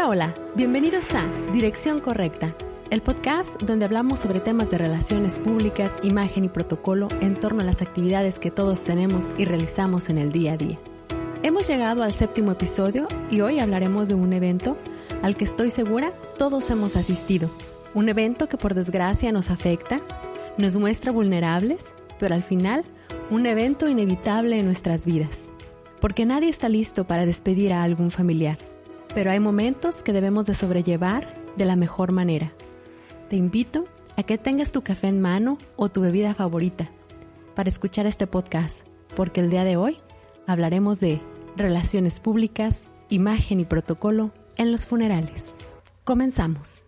Hola, hola, bienvenidos a Dirección Correcta, el podcast donde hablamos sobre temas de relaciones públicas, imagen y protocolo en torno a las actividades que todos tenemos y realizamos en el día a día. Hemos llegado al 7º episodio y hoy hablaremos de un evento al que estoy segura todos hemos asistido. Un evento que por desgracia nos afecta, nos muestra vulnerables, pero al final un evento inevitable en nuestras vidas. Porque nadie está listo para despedir a algún familiar, pero hay momentos que debemos de sobrellevar de la mejor manera. Te invito a que tengas tu café en mano o tu bebida favorita para escuchar este podcast, porque el día de hoy hablaremos de relaciones públicas, imagen y protocolo en los funerales. Comenzamos.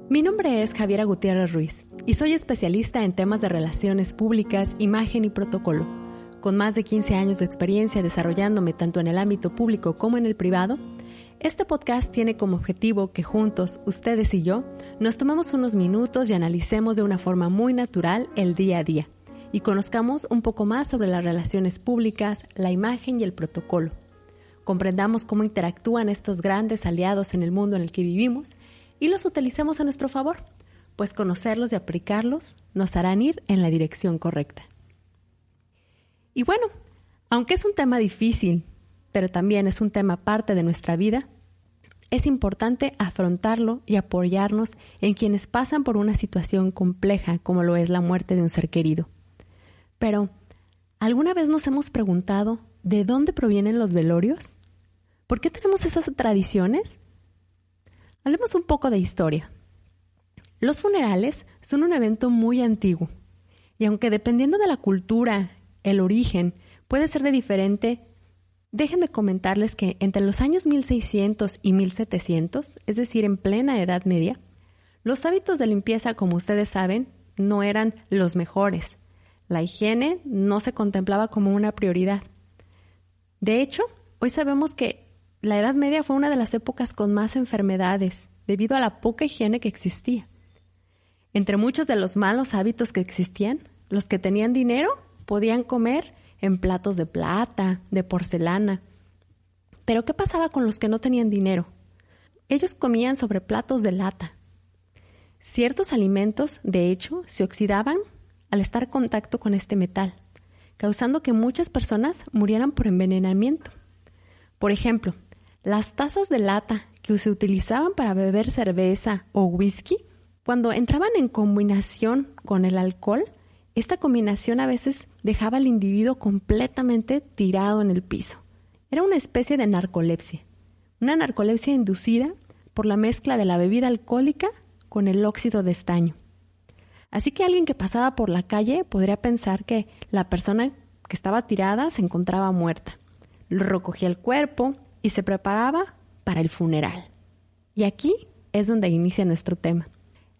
Mi nombre es Javiera Gutiérrez Ruiz y soy especialista en temas de relaciones públicas, imagen y protocolo. Con más de 15 años de experiencia desarrollándome tanto en el ámbito público como en el privado, este podcast tiene como objetivo que juntos, ustedes y yo, nos tomemos unos minutos y analicemos de una forma muy natural el día a día y conozcamos un poco más sobre las relaciones públicas, la imagen y el protocolo. Comprendamos cómo interactúan estos grandes aliados en el mundo en el que vivimos y los utilicemos a nuestro favor, pues conocerlos y aplicarlos nos harán ir en la dirección correcta. Y bueno, aunque es un tema difícil, pero también es un tema parte de nuestra vida, es importante afrontarlo y apoyarnos en quienes pasan por una situación compleja como lo es la muerte de un ser querido. Pero, ¿alguna vez nos hemos preguntado de dónde provienen los velorios? ¿Por qué tenemos esas tradiciones? Hablemos un poco de historia. Los funerales son un evento muy antiguo y aunque dependiendo de la cultura, el origen puede ser de diferente, déjenme comentarles que entre los años 1600 y 1700, es decir, en plena Edad Media, los hábitos de limpieza, como ustedes saben, no eran los mejores. La higiene no se contemplaba como una prioridad. De hecho, hoy sabemos que la Edad Media fue una de las épocas con más enfermedades, debido a la poca higiene que existía. Entre muchos de los malos hábitos que existían, los que tenían dinero podían comer en platos de plata, de porcelana. Pero ¿qué pasaba con los que no tenían dinero? Ellos comían sobre platos de lata. Ciertos alimentos, de hecho, se oxidaban al estar en contacto con este metal, causando que muchas personas murieran por envenenamiento. Por ejemplo, las tazas de lata que se utilizaban para beber cerveza o whisky, cuando entraban en combinación con el alcohol, esta combinación a veces dejaba al individuo completamente tirado en el piso. Era una especie de narcolepsia, una narcolepsia inducida por la mezcla de la bebida alcohólica con el óxido de estaño. Así que alguien que pasaba por la calle podría pensar que la persona que estaba tirada se encontraba muerta. Lo recogía el cuerpo y se preparaba para el funeral. Y aquí es donde inicia nuestro tema.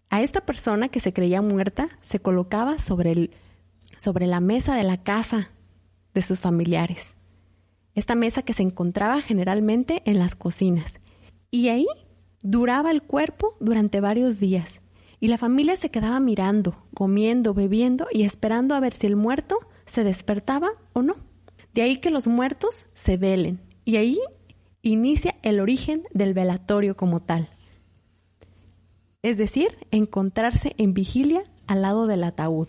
A esta persona que se creía muerta se colocaba sobre la mesa de la casa de sus familiares. Esta mesa que se encontraba generalmente en las cocinas. Y ahí duraba el cuerpo durante varios días. Y la familia se quedaba mirando, comiendo, bebiendo y esperando a ver si el muerto se despertaba o no. De ahí que los muertos se velen. Y ahí inicia el origen del velatorio como tal. Es decir, encontrarse en vigilia al lado del ataúd.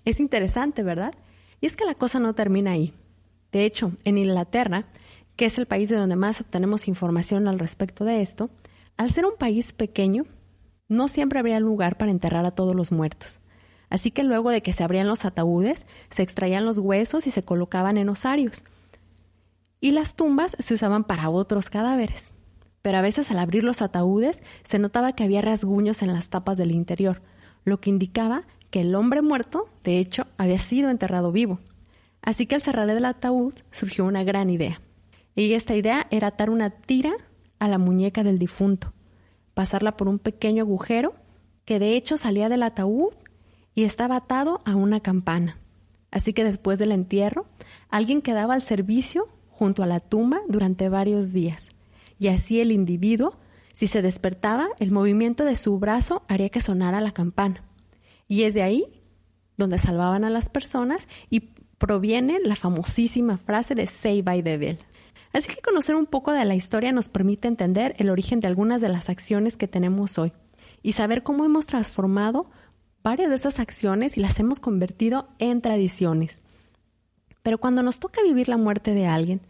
Es interesante, ¿verdad? Y es que la cosa no termina ahí. De hecho, en Inglaterra, que es el país de donde más obtenemos información al respecto de esto, al ser un país pequeño, no siempre habría lugar para enterrar a todos los muertos. Así que luego de que se abrían los ataúdes, se extraían los huesos y se colocaban en osarios. Y las tumbas se usaban para otros cadáveres. Pero a veces al abrir los ataúdes se notaba que había rasguños en las tapas del interior, lo que indicaba que el hombre muerto, de hecho, había sido enterrado vivo. Así que al cerrar el ataúd surgió una gran idea. Y esta idea era atar una tira a la muñeca del difunto, pasarla por un pequeño agujero que de hecho salía del ataúd y estaba atado a una campana. Así que después del entierro, alguien quedaba al servicio junto a la tumba durante varios días. Y así el individuo, si se despertaba, el movimiento de su brazo haría que sonara la campana. Y es de ahí donde salvaban a las personas y proviene la famosísima frase de Saved by the Bell. Así que conocer un poco de la historia nos permite entender el origen de algunas de las acciones que tenemos hoy y saber cómo hemos transformado varias de esas acciones y las hemos convertido en tradiciones. Pero cuando nos toca vivir la muerte de alguien,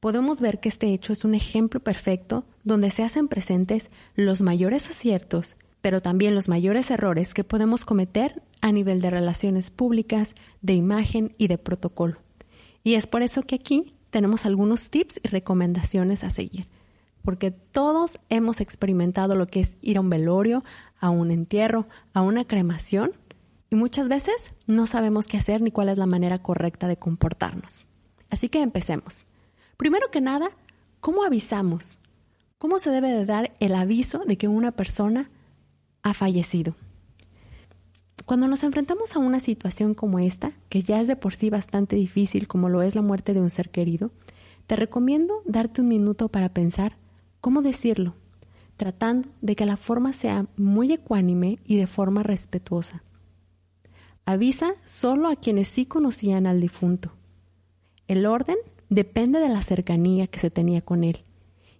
podemos ver que este hecho es un ejemplo perfecto donde se hacen presentes los mayores aciertos, pero también los mayores errores que podemos cometer a nivel de relaciones públicas, de imagen y de protocolo. Y es por eso que aquí tenemos algunos tips y recomendaciones a seguir, porque todos hemos experimentado lo que es ir a un velorio, a un entierro, a una cremación, y muchas veces no sabemos qué hacer ni cuál es la manera correcta de comportarnos. Así que empecemos. Primero que nada, ¿cómo avisamos? ¿Cómo se debe de dar el aviso de que una persona ha fallecido? Cuando nos enfrentamos a una situación como esta, que ya es de por sí bastante difícil, como lo es la muerte de un ser querido, te recomiendo darte un minuto para pensar cómo decirlo, tratando de que la forma sea muy ecuánime y de forma respetuosa. Avisa solo a quienes sí conocían al difunto. El orden depende de la cercanía que se tenía con él.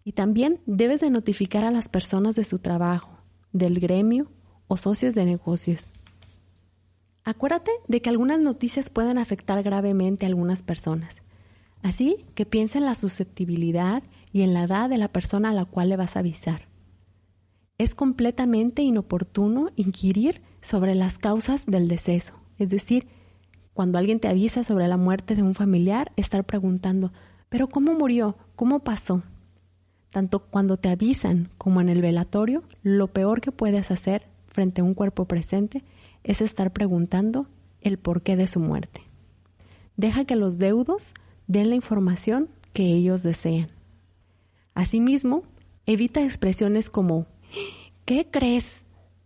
Y también debes de notificar a las personas de su trabajo, del gremio o socios de negocios. Acuérdate de que algunas noticias pueden afectar gravemente a algunas personas. Así que piensa en la susceptibilidad y en la edad de la persona a la cual le vas a avisar. Es completamente inoportuno inquirir sobre las causas del deceso. Es decir, cuando alguien te avisa sobre la muerte de un familiar, estar preguntando, ¿pero cómo murió? ¿Cómo pasó? Tanto cuando te avisan como en el velatorio, lo peor que puedes hacer frente a un cuerpo presente es estar preguntando el porqué de su muerte. Deja que los deudos den la información que ellos desean. Asimismo, evita expresiones como ¿qué crees?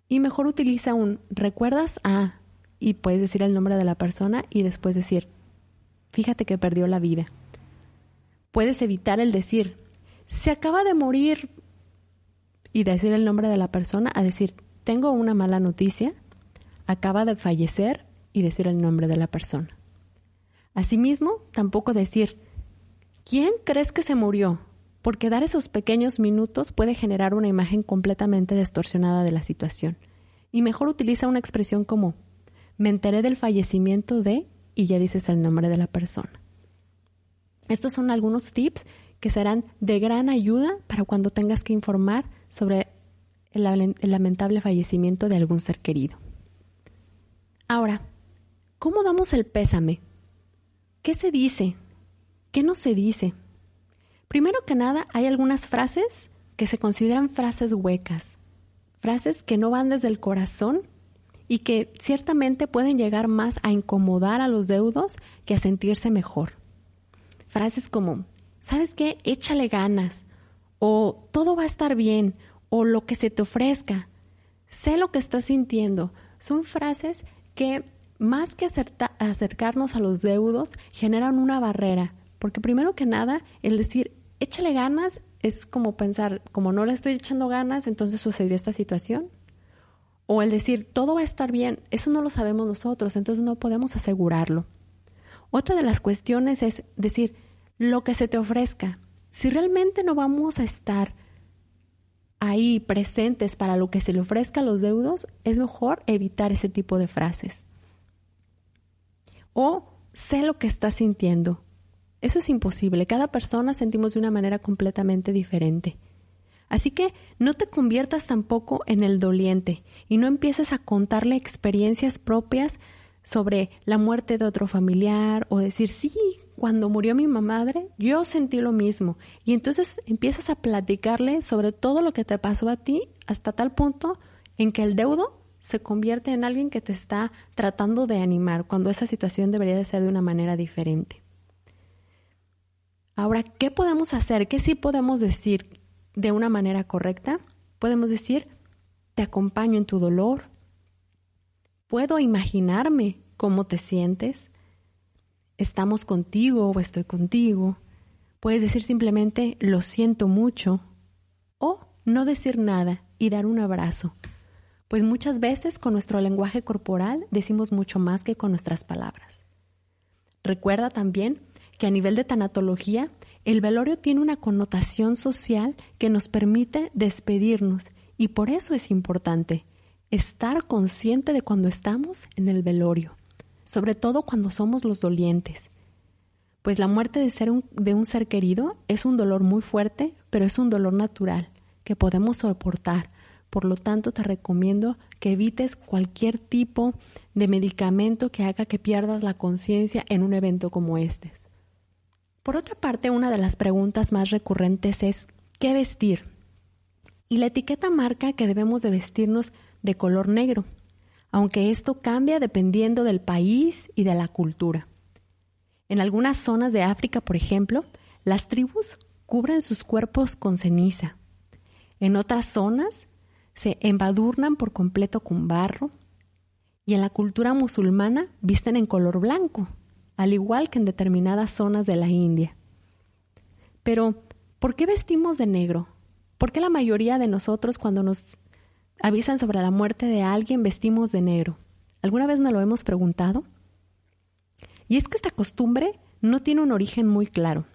Y mejor utiliza un ¿recuerdas a? Y puedes decir el nombre de la persona y después decir fíjate que perdió la vida. Puedes evitar el decir se acaba de morir y decir el nombre de la persona a decir tengo una mala noticia, acaba de fallecer y decir el nombre de la persona. Asimismo, tampoco decir ¿quién crees que se murió? Porque dar esos pequeños minutos puede generar una imagen completamente distorsionada de la situación. Y mejor utiliza una expresión como me enteré del fallecimiento de y ya dices el nombre de la persona. Estos son algunos tips que serán de gran ayuda para cuando tengas que informar sobre el lamentable fallecimiento de algún ser querido. Ahora, ¿cómo damos el pésame? ¿Qué se dice? ¿Qué no se dice? Primero que nada, hay algunas frases que se consideran frases huecas, frases que no van desde el corazón y que ciertamente pueden llegar más a incomodar a los deudos que a sentirse mejor. Frases como, ¿sabes qué? Échale ganas, o todo va a estar bien, o lo que se te ofrezca, sé lo que estás sintiendo. Son frases que más que acercarnos a los deudos generan una barrera, porque primero que nada el decir échale ganas es como pensar, como no le estoy echando ganas, entonces sucedió esta situación. O el decir todo va a estar bien, eso no lo sabemos nosotros, entonces no podemos asegurarlo. Otra de las cuestiones es decir lo que se te ofrezca. Si realmente no vamos a estar ahí presentes para lo que se le ofrezca a los deudos, es mejor evitar ese tipo de frases. O sé lo que estás sintiendo. Eso es imposible. Cada persona sentimos de una manera completamente diferente. Así que no te conviertas tampoco en el doliente y no empieces a contarle experiencias propias sobre la muerte de otro familiar o decir, sí, cuando murió mi madre, yo sentí lo mismo. Y entonces empiezas a platicarle sobre todo lo que te pasó a ti hasta tal punto en que el deudo se convierte en alguien que te está tratando de animar cuando esa situación debería de ser de una manera diferente. Ahora, ¿qué podemos hacer? ¿Qué sí podemos decir de una manera correcta? Podemos decir, te acompaño en tu dolor. Puedo imaginarme cómo te sientes. Estamos contigo o estoy contigo. Puedes decir simplemente, lo siento mucho. O no decir nada y dar un abrazo. pues muchas veces con nuestro lenguaje corporal decimos mucho más que con nuestras palabras. Recuerda también que a nivel de tanatología, el velorio tiene una connotación social que nos permite despedirnos y por eso es importante estar consciente de cuando estamos en el velorio, sobre todo cuando somos los dolientes. Pues la muerte de un ser querido es un dolor muy fuerte, pero es un dolor natural que podemos soportar. Por lo tanto, te recomiendo que evites cualquier tipo de medicamento que haga que pierdas la conciencia en un evento como este. Por otra parte, una de las preguntas más recurrentes es ¿qué vestir? Y la etiqueta marca que debemos de vestirnos de color negro, aunque esto cambia dependiendo del país y de la cultura. En algunas zonas de África, por ejemplo, las tribus cubren sus cuerpos con ceniza. En otras zonas se embadurnan por completo con barro y en la cultura musulmana visten en color blanco, al igual que en determinadas zonas de la India. Pero, ¿por qué vestimos de negro? ¿Por qué la mayoría de nosotros cuando nos avisan sobre la muerte de alguien vestimos de negro? ¿Alguna vez nos lo hemos preguntado? Y es que esta costumbre no tiene un origen muy claro.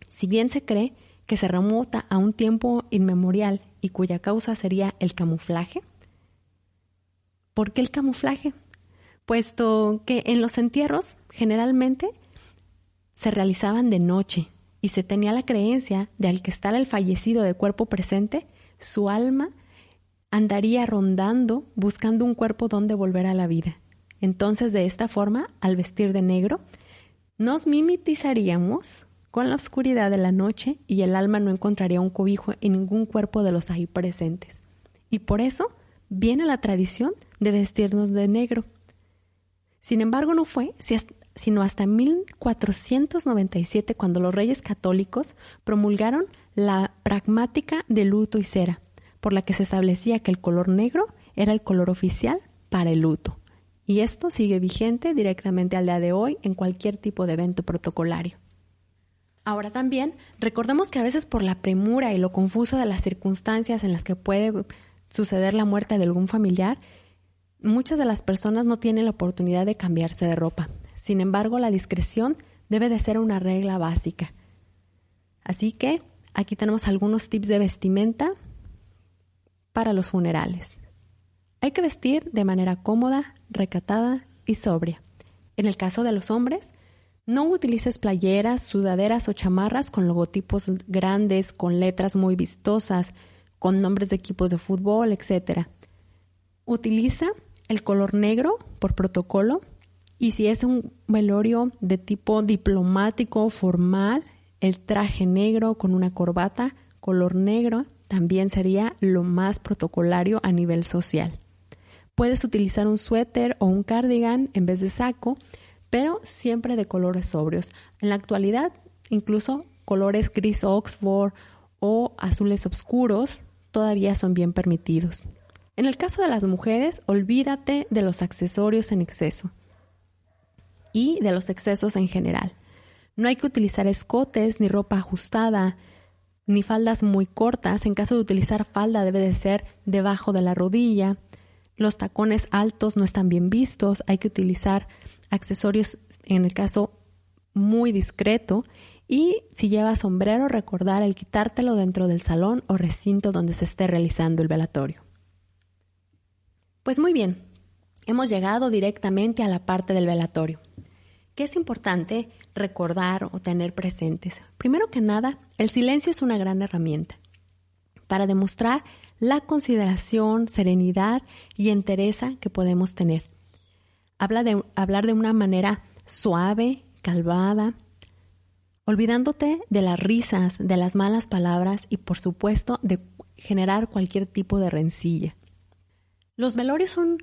Si bien se cree que se remonta a un tiempo inmemorial y cuya causa sería el camuflaje. ¿Por qué el camuflaje? Puesto que en los entierros generalmente se realizaban de noche y se tenía la creencia de al que estar el fallecido de cuerpo presente, su alma andaría rondando buscando un cuerpo donde volver a la vida. Entonces, de esta forma, al vestir de negro, nos mimetizaríamos con la oscuridad de la noche y el alma no encontraría un cobijo en ningún cuerpo de los ahí presentes. Y por eso viene la tradición de vestirnos de negro. Sin embargo, no fue sino hasta 1497 cuando los reyes católicos promulgaron la pragmática de luto y cera, por la que se establecía que el color negro era el color oficial para el luto. Y esto sigue vigente directamente al día de hoy en cualquier tipo de evento protocolario. Ahora también, recordemos que a veces por la premura y lo confuso de las circunstancias en las que puede suceder la muerte de algún familiar, muchas de las personas no tienen la oportunidad de cambiarse de ropa. Sin embargo, la discreción debe de ser una regla básica. Así que aquí tenemos algunos tips de vestimenta para los funerales. Hay que vestir de manera cómoda, recatada y sobria. En el caso de los hombres, no utilices playeras, sudaderas o chamarras con logotipos grandes, con letras muy vistosas, con nombres de equipos de fútbol, etc. Utiliza el color negro por protocolo y si es un velorio de tipo diplomático formal, el traje negro con una corbata color negro también sería lo más protocolario a nivel social. Puedes utilizar un suéter o un cardigan en vez de saco, pero siempre de colores sobrios. En la actualidad, incluso colores gris Oxford o azules oscuros todavía son bien permitidos. En el caso de las mujeres, olvídate de los accesorios en exceso y de los excesos en general. No hay que utilizar escotes, ni ropa ajustada, ni faldas muy cortas. En caso de utilizar falda, debe de ser debajo de la rodilla. Los tacones altos no están bien vistos. Hay que utilizar accesorios, en el caso muy discreto, y si llevas sombrero, recordar el quitártelo dentro del salón o recinto donde se esté realizando el velatorio. Pues muy bien, hemos llegado directamente a la parte del velatorio. ¿Qué es importante recordar o tener presentes? Primero que nada, el silencio es una gran herramienta para demostrar la consideración, serenidad y entereza que podemos tener. Hablar de una manera suave, calmada, olvidándote de las risas, de las malas palabras y, por supuesto, de generar cualquier tipo de rencilla. Los velorios son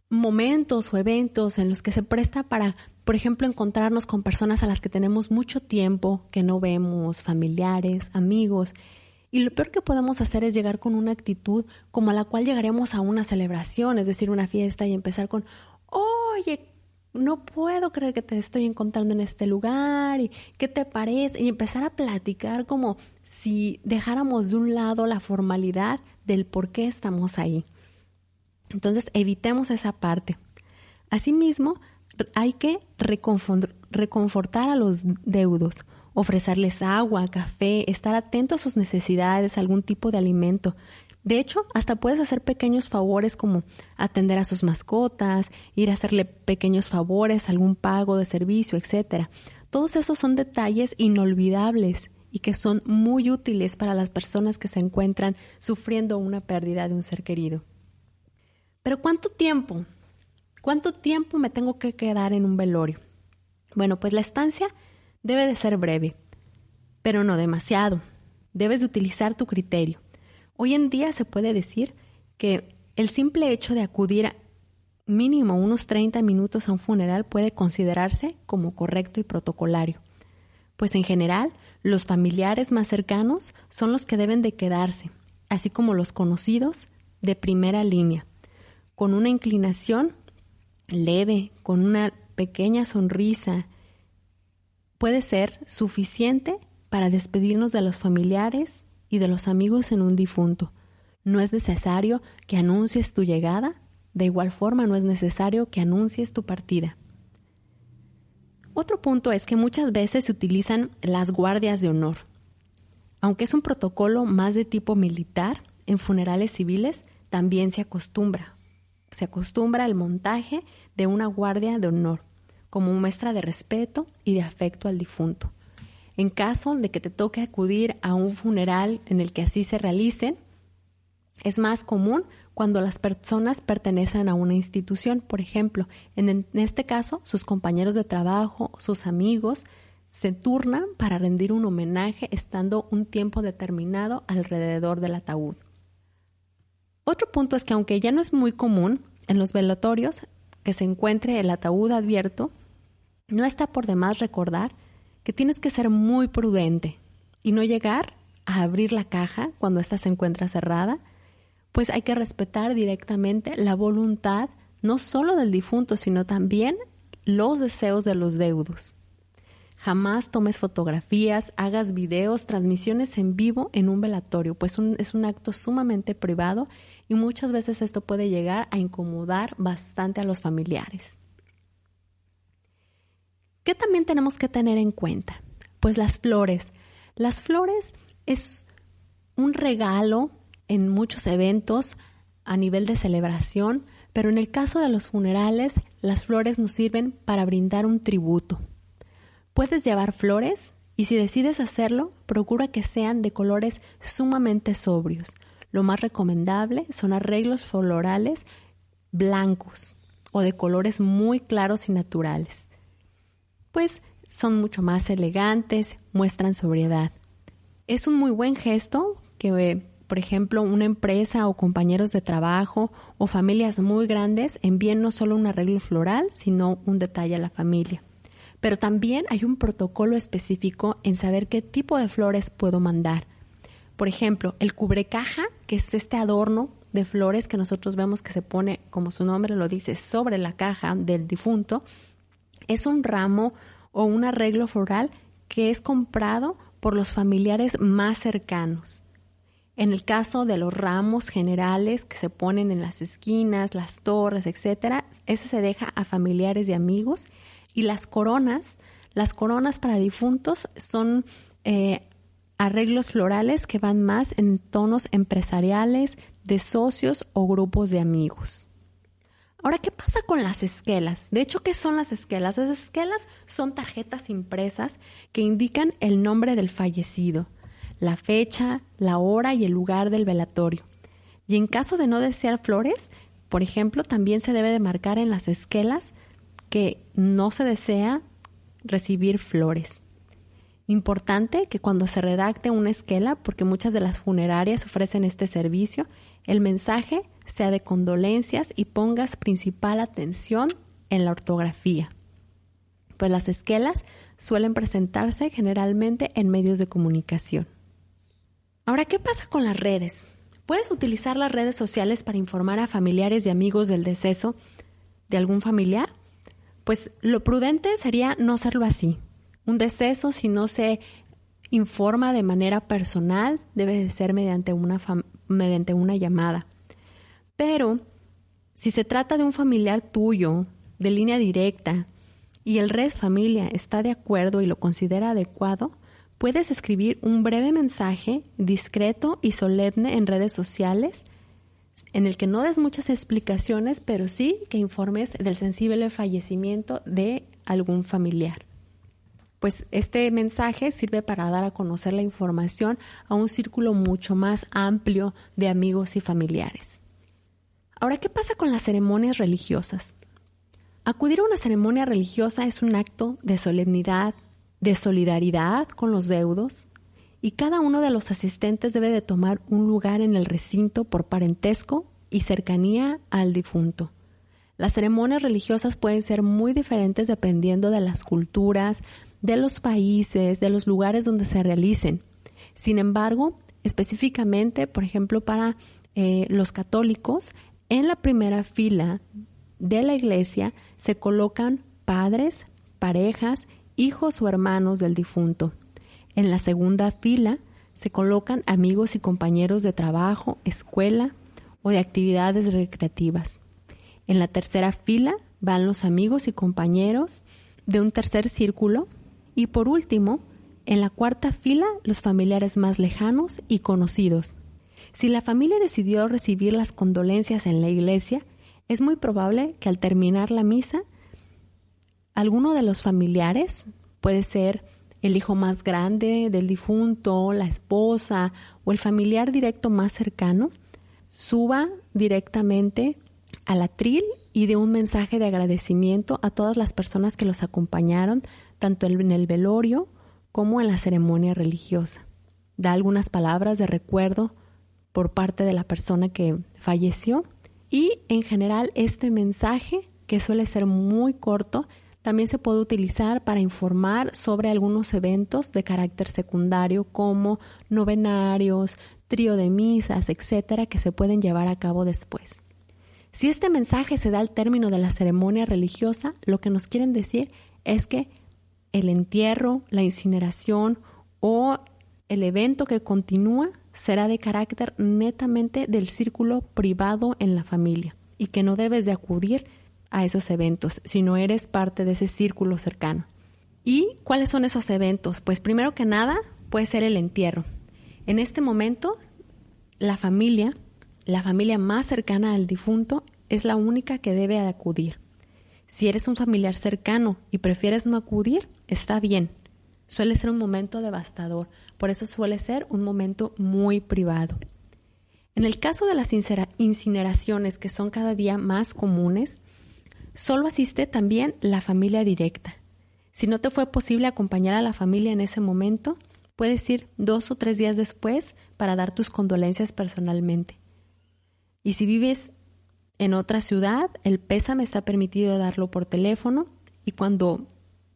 momentos o eventos en los que se presta para, por ejemplo, encontrarnos con personas a las que tenemos mucho tiempo que no vemos, familiares, amigos. Y lo peor que podemos hacer es llegar con una actitud como a la cual llegaremos a una celebración, es decir, una fiesta, y empezar con: oye, no puedo creer que te estoy encontrando en este lugar, y ¿qué te parece? Y empezar a platicar como si dejáramos de un lado la formalidad del por qué estamos ahí. Entonces, evitemos esa parte. Asimismo, hay que reconfortar a los deudos, ofrecerles agua, café, estar atento a sus necesidades, algún tipo de alimento. De hecho, hasta puedes hacer pequeños favores como atender a sus mascotas, ir a hacerle pequeños favores, algún pago de servicio, etc. Todos esos son detalles inolvidables y que son muy útiles para las personas que se encuentran sufriendo una pérdida de un ser querido. Pero ¿cuánto tiempo? ¿Cuánto tiempo me tengo que quedar en un velorio? Bueno, pues la estancia debe de ser breve, pero no demasiado. Debes de utilizar tu criterio. Hoy en día se puede decir que el simple hecho de acudir a mínimo unos 30 minutos a un funeral puede considerarse como correcto y protocolario. Pues en general, los familiares más cercanos son los que deben de quedarse, así como los conocidos de primera línea, con una inclinación leve, con una pequeña sonrisa. Puede ser suficiente para despedirnos de los familiares y de los amigos en un difunto. No es necesario que anuncies tu llegada, de igual forma no es necesario que anuncies tu partida. Otro punto es que muchas veces se utilizan las guardias de honor. Aunque es un protocolo más de tipo militar, en funerales civiles también se acostumbra el montaje de una guardia de honor como muestra de respeto y de afecto al difunto. En caso de que te toque acudir a un funeral en el que así se realicen, es más común cuando las personas pertenecen a una institución. Por ejemplo, en este caso, sus compañeros de trabajo, sus amigos, se turnan para rendir un homenaje estando un tiempo determinado alrededor del ataúd. Otro punto es que aunque ya no es muy común en los velatorios que se encuentre el ataúd abierto, no está por demás recordar que tienes que ser muy prudente y no llegar a abrir la caja cuando ésta se encuentra cerrada, pues hay que respetar directamente la voluntad no solo del difunto, sino también los deseos de los deudos. Jamás tomes fotografías, hagas videos, transmisiones en vivo en un velatorio, pues es un acto sumamente privado y muchas veces esto puede llegar a incomodar bastante a los familiares. ¿Qué también tenemos que tener en cuenta? Pues las flores. Las flores es un regalo en muchos eventos a nivel de celebración, pero en el caso de los funerales, las flores nos sirven para brindar un tributo. Puedes llevar flores y si decides hacerlo, procura que sean de colores sumamente sobrios. Lo más recomendable son arreglos florales blancos o de colores muy claros y naturales, pues son mucho más elegantes, muestran sobriedad. Es un muy buen gesto que, por ejemplo, una empresa o compañeros de trabajo o familias muy grandes envíen no solo un arreglo floral, sino un detalle a la familia. Pero también hay un protocolo específico en saber qué tipo de flores puedo mandar. Por ejemplo, el cubrecaja, que es este adorno de flores que nosotros vemos que se pone, como su nombre lo dice, sobre la caja del difunto, es un ramo o un arreglo floral que es comprado por los familiares más cercanos. En el caso de los ramos generales que se ponen en las esquinas, las torres, etc., ese se deja a familiares y amigos. Y las coronas para difuntos son arreglos florales que van más en tonos empresariales, de socios o grupos de amigos. Ahora, ¿qué pasa con las esquelas? De hecho, ¿qué son las esquelas? Las esquelas son tarjetas impresas que indican el nombre del fallecido, la fecha, la hora y el lugar del velatorio. Y en caso de no desear flores, por ejemplo, también se debe de marcar en las esquelas que no se desea recibir flores. Importante que cuando se redacte una esquela, porque muchas de las funerarias ofrecen este servicio, el mensaje sea de condolencias y pongas principal atención en la ortografía. Pues las esquelas suelen presentarse generalmente en medios de comunicación. Ahora, ¿qué pasa con las redes? ¿Puedes utilizar las redes sociales para informar a familiares y amigos del deceso de algún familiar? Pues lo prudente sería no hacerlo así. Un deceso, si no se informa de manera personal, debe de ser mediante una llamada. Pero Si se trata de un familiar tuyo, de línea directa, y el res familia está de acuerdo y lo considera adecuado, puedes escribir un breve mensaje discreto y solemne en redes sociales en el que no des muchas explicaciones, pero sí que informes del sensible fallecimiento de algún familiar. Pues este mensaje sirve para dar a conocer la información a un círculo mucho más amplio de amigos y familiares. Ahora, ¿qué pasa con las ceremonias religiosas? Acudir a una ceremonia religiosa es un acto de solemnidad, de solidaridad con los deudos, y cada uno de los asistentes debe de tomar un lugar en el recinto por parentesco y cercanía al difunto. Las ceremonias religiosas pueden ser muy diferentes dependiendo de las culturas, de los países, de los lugares donde se realicen. Sin embargo, específicamente, por ejemplo, para los católicos, en la primera fila de la iglesia se colocan padres, parejas, hijos o hermanos del difunto. En la segunda fila se colocan amigos y compañeros de trabajo, escuela o de actividades recreativas. En la tercera fila van los amigos y compañeros de un tercer círculo. Y por último, en la cuarta fila, los familiares más lejanos y conocidos. Si la familia decidió recibir las condolencias en la iglesia, es muy probable que al terminar la misa, alguno de los familiares, puede ser el hijo más grande del difunto, la esposa o el familiar directo más cercano, suba directamente al atril y dé un mensaje de agradecimiento a todas las personas que los acompañaron, tanto en el velorio como en la ceremonia religiosa. Da algunas palabras de recuerdo por parte de la persona que falleció y en general este mensaje, que suele ser muy corto, también se puede utilizar para informar sobre algunos eventos de carácter secundario como novenarios, trío de misas, etcétera, que se pueden llevar a cabo después. Si este mensaje se da al término de la ceremonia religiosa, lo que nos quieren decir es que el entierro, la incineración o el evento que continúa será de carácter netamente del círculo privado en la familia y que no debes de acudir a esos eventos si no eres parte de ese círculo cercano. ¿Y cuáles son esos eventos? Pues primero que nada puede ser el entierro. En este momento la familia más cercana al difunto es la única que debe acudir. Si eres un familiar cercano y prefieres no acudir, está bien. Suele ser un momento devastador, por eso suele ser un momento muy privado. En el caso de las incineraciones, que son cada día más comunes, solo asiste también la familia directa. Si no te fue posible acompañar a la familia en ese momento, puedes ir 2 o 3 días después para dar tus condolencias personalmente. Y si vives en otra ciudad, el pésame está permitido darlo por teléfono y cuando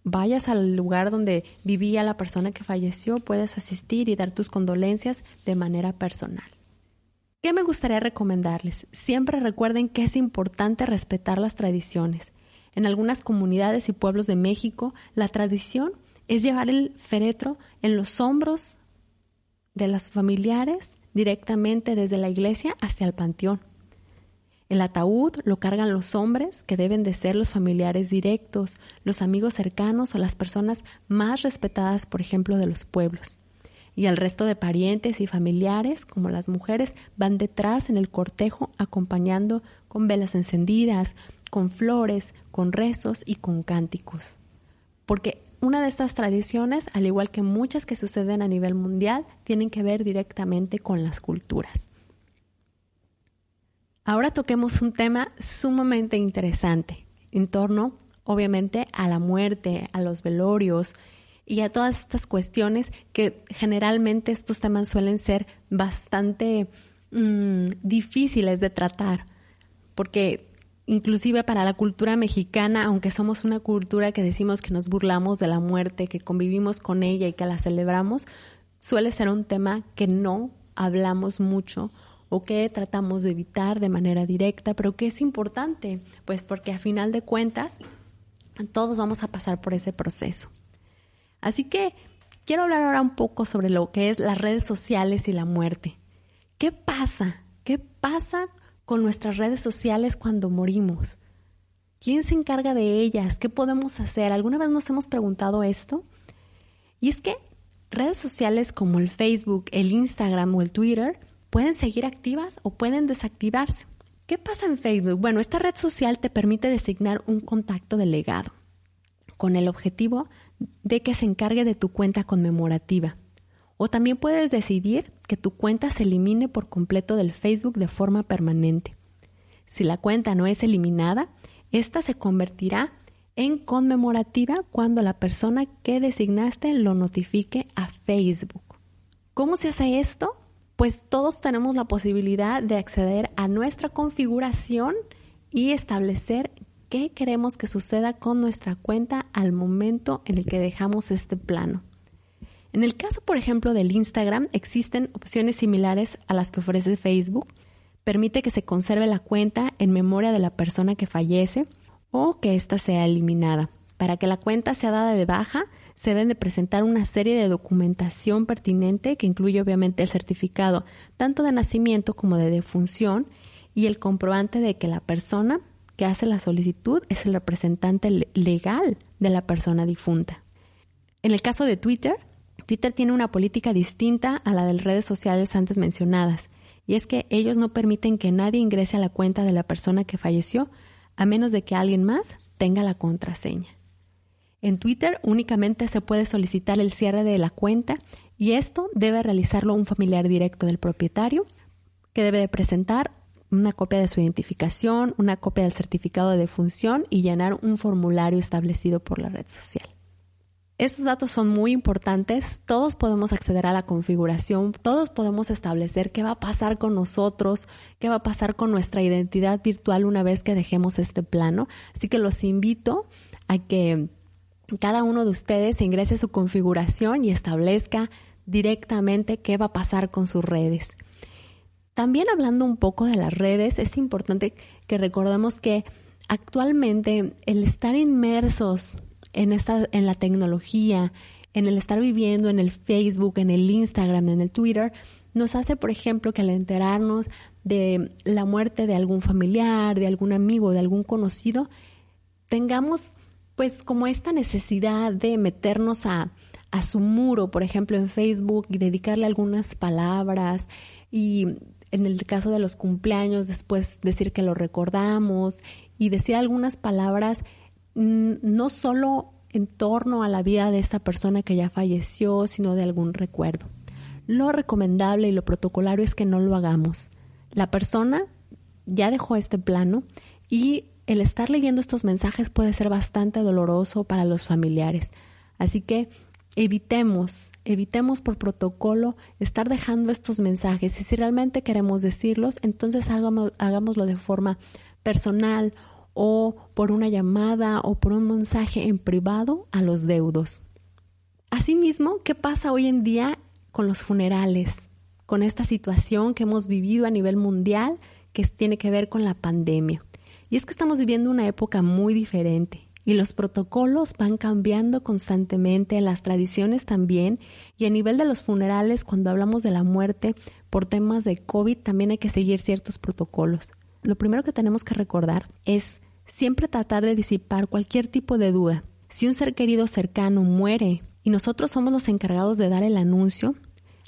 vayas al lugar donde vivía la persona que falleció, puedes asistir y dar tus condolencias de manera personal. ¿Qué me gustaría recomendarles? Siempre recuerden que es importante respetar las tradiciones. En algunas comunidades y pueblos de México, la tradición es llevar el féretro en los hombros de los familiares directamente desde la iglesia hacia el panteón. El ataúd lo cargan los hombres, que deben de ser los familiares directos, los amigos cercanos o las personas más respetadas, por ejemplo, de los pueblos. Y el resto de parientes y familiares, como las mujeres, van detrás en el cortejo acompañando con velas encendidas, con flores, con rezos y con cánticos. Porque una de estas tradiciones, al igual que muchas que suceden a nivel mundial, tienen que ver directamente con las culturas. Ahora toquemos un tema sumamente interesante, en torno, obviamente, a la muerte, a los velorios y a todas estas cuestiones que generalmente estos temas suelen ser bastante difíciles de tratar, porque inclusive para la cultura mexicana, aunque somos una cultura que decimos que nos burlamos de la muerte, que convivimos con ella y que la celebramos, suele ser un tema que no hablamos mucho o que tratamos de evitar de manera directa, pero que es importante, pues porque a final de cuentas todos vamos a pasar por ese proceso. Así que quiero hablar ahora un poco sobre lo que es las redes sociales y la muerte. ¿Qué pasa? ¿Qué pasa con nuestras redes sociales cuando morimos? ¿Quién se encarga de ellas? ¿Qué podemos hacer? ¿Alguna vez nos hemos preguntado esto? Y es que redes sociales como el Facebook, el Instagram o el Twitter pueden seguir activas o pueden desactivarse. ¿Qué pasa en Facebook? Bueno, esta red social te permite designar un contacto delegado con el objetivo de que se encargue de tu cuenta conmemorativa. O también puedes decidir que tu cuenta se elimine por completo del Facebook de forma permanente. Si la cuenta no es eliminada, esta se convertirá en conmemorativa cuando la persona que designaste lo notifique a Facebook. ¿Cómo se hace esto? Pues todos tenemos la posibilidad de acceder a nuestra configuración y establecer qué queremos que suceda con nuestra cuenta al momento en el que dejamos este plano. En el caso, por ejemplo, del Instagram, existen opciones similares a las que ofrece Facebook. Permite que se conserve la cuenta en memoria de la persona que fallece o que ésta sea eliminada. Para que la cuenta sea dada de baja, se deben de presentar una serie de documentación pertinente que incluye obviamente el certificado tanto de nacimiento como de defunción y el comprobante de que la persona que hace la solicitud es el representante legal de la persona difunta. En el caso de Twitter tiene una política distinta a la de las redes sociales antes mencionadas, y es que ellos no permiten que nadie ingrese a la cuenta de la persona que falleció a menos de que alguien más tenga la contraseña. En Twitter únicamente se puede solicitar el cierre de la cuenta y esto debe realizarlo un familiar directo del propietario, que debe de presentar una copia de su identificación, una copia del certificado de defunción y llenar un formulario establecido por la red social. Estos datos son muy importantes, todos podemos acceder a la configuración, todos podemos establecer qué va a pasar con nosotros, qué va a pasar con nuestra identidad virtual una vez que dejemos este plano. Así que los invito a que cada uno de ustedes ingrese su configuración y establezca directamente qué va a pasar con sus redes. También hablando un poco de las redes, es importante que recordemos que actualmente el estar inmersos en la tecnología, en el estar viviendo en el Facebook, en el Instagram, en el Twitter, nos hace, por ejemplo, que al enterarnos de la muerte de algún familiar, de algún amigo, de algún conocido, tengamos pues como esta necesidad de meternos a su muro, por ejemplo, en Facebook y dedicarle algunas palabras y en el caso de los cumpleaños después decir que lo recordamos y decir algunas palabras no solo en torno a la vida de esta persona que ya falleció, sino de algún recuerdo. Lo recomendable y lo protocolario es que no lo hagamos. La persona ya dejó este plano y el estar leyendo estos mensajes puede ser bastante doloroso para los familiares. Así que evitemos por protocolo estar dejando estos mensajes. Y si realmente queremos decirlos, entonces hagámoslo de forma personal o por una llamada o por un mensaje en privado a los deudos. Asimismo, ¿qué pasa hoy en día con los funerales? Con esta situación que hemos vivido a nivel mundial que tiene que ver con la pandemia. Y es que estamos viviendo una época muy diferente y los protocolos van cambiando constantemente, las tradiciones también, y a nivel de los funerales, cuando hablamos de la muerte por temas de COVID, también hay que seguir ciertos protocolos. Lo primero que tenemos que recordar es siempre tratar de disipar cualquier tipo de duda. Si un ser querido cercano muere y nosotros somos los encargados de dar el anuncio,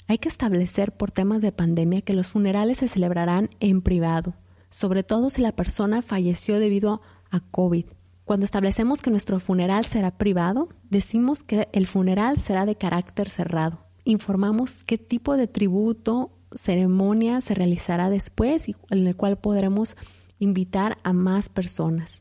hay que establecer por temas de pandemia que los funerales se celebrarán en privado, sobre todo si la persona falleció debido a COVID. Cuando establecemos que nuestro funeral será privado, decimos que el funeral será de carácter cerrado. Informamos qué tipo de tributo, ceremonia se realizará después y en el cual podremos invitar a más personas.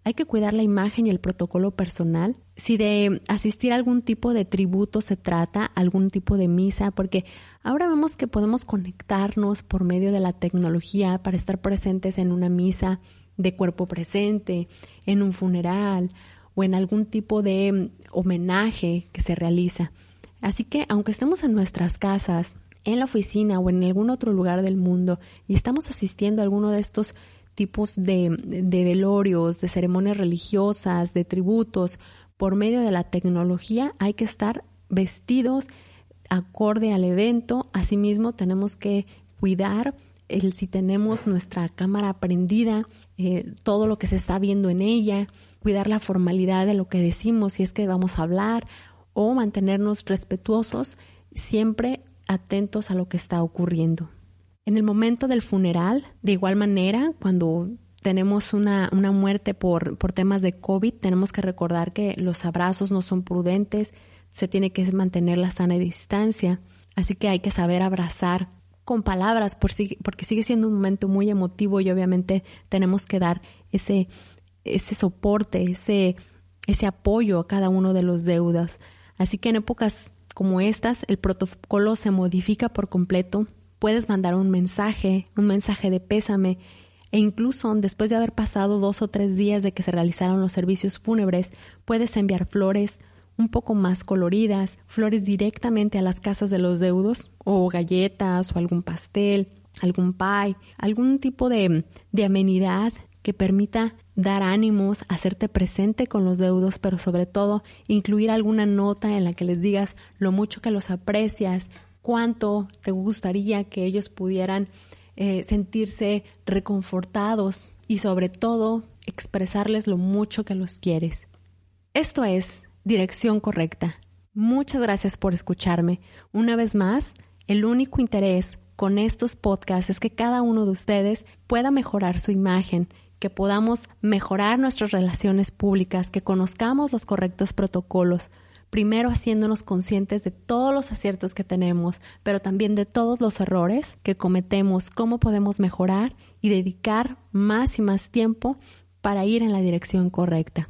Hay que cuidar la imagen y el protocolo personal. Si de asistir a algún tipo de tributo se trata, algún tipo de misa, porque ahora vemos que podemos conectarnos por medio de la tecnología para estar presentes en una misa de cuerpo presente, en un funeral o en algún tipo de homenaje que se realiza. Así que aunque estemos en nuestras casas, en la oficina o en algún otro lugar del mundo y estamos asistiendo a alguno de estos tipos de velorios, de ceremonias religiosas, de tributos, por medio de la tecnología, hay que estar vestidos acorde al evento. Asimismo, tenemos que cuidar el si tenemos nuestra cámara prendida, todo lo que se está viendo en ella, cuidar la formalidad de lo que decimos si es que vamos a hablar, o mantenernos respetuosos, siempre atentos a lo que está ocurriendo. En el momento del funeral, de igual manera, cuando tenemos una muerte por temas de COVID, tenemos que recordar que los abrazos no son prudentes, se tiene que mantener la sana distancia, así que hay que saber abrazar con palabras porque sigue siendo un momento muy emotivo y obviamente tenemos que dar ese soporte, ese apoyo a cada uno de los deudas. Así que en épocas como estas, el protocolo se modifica por completo. Puedes mandar un mensaje de pésame, e incluso después de haber pasado 2 o 3 días de que se realizaron los servicios fúnebres, puedes enviar flores un poco más coloridas, flores directamente a las casas de los deudos, o galletas, o algún pastel, algún pie, algún tipo de amenidad que permita dar ánimos, hacerte presente con los deudos, pero sobre todo incluir alguna nota en la que les digas lo mucho que los aprecias, cuánto te gustaría que ellos pudieran sentirse reconfortados y sobre todo expresarles lo mucho que los quieres. Esto es Dirección Correcta. Muchas gracias por escucharme. Una vez más, el único interés con estos podcasts es que cada uno de ustedes pueda mejorar su imagen, que podamos mejorar nuestras relaciones públicas, que conozcamos los correctos protocolos, primero haciéndonos conscientes de todos los aciertos que tenemos, pero también de todos los errores que cometemos, cómo podemos mejorar y dedicar más y más tiempo para ir en la dirección correcta.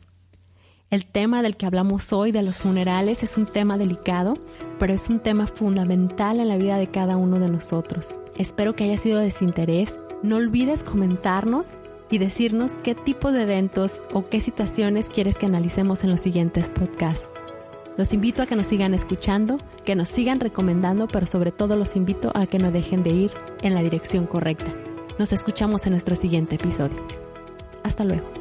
El tema del que hablamos hoy, de los funerales, es un tema delicado, pero es un tema fundamental en la vida de cada uno de nosotros. Espero que haya sido de su interés. No olvides comentarnos y decirnos qué tipo de eventos o qué situaciones quieres que analicemos en los siguientes podcasts. Los invito a que nos sigan escuchando, que nos sigan recomendando, pero sobre todo los invito a que no dejen de ir en la dirección correcta. Nos escuchamos en nuestro siguiente episodio. Hasta luego.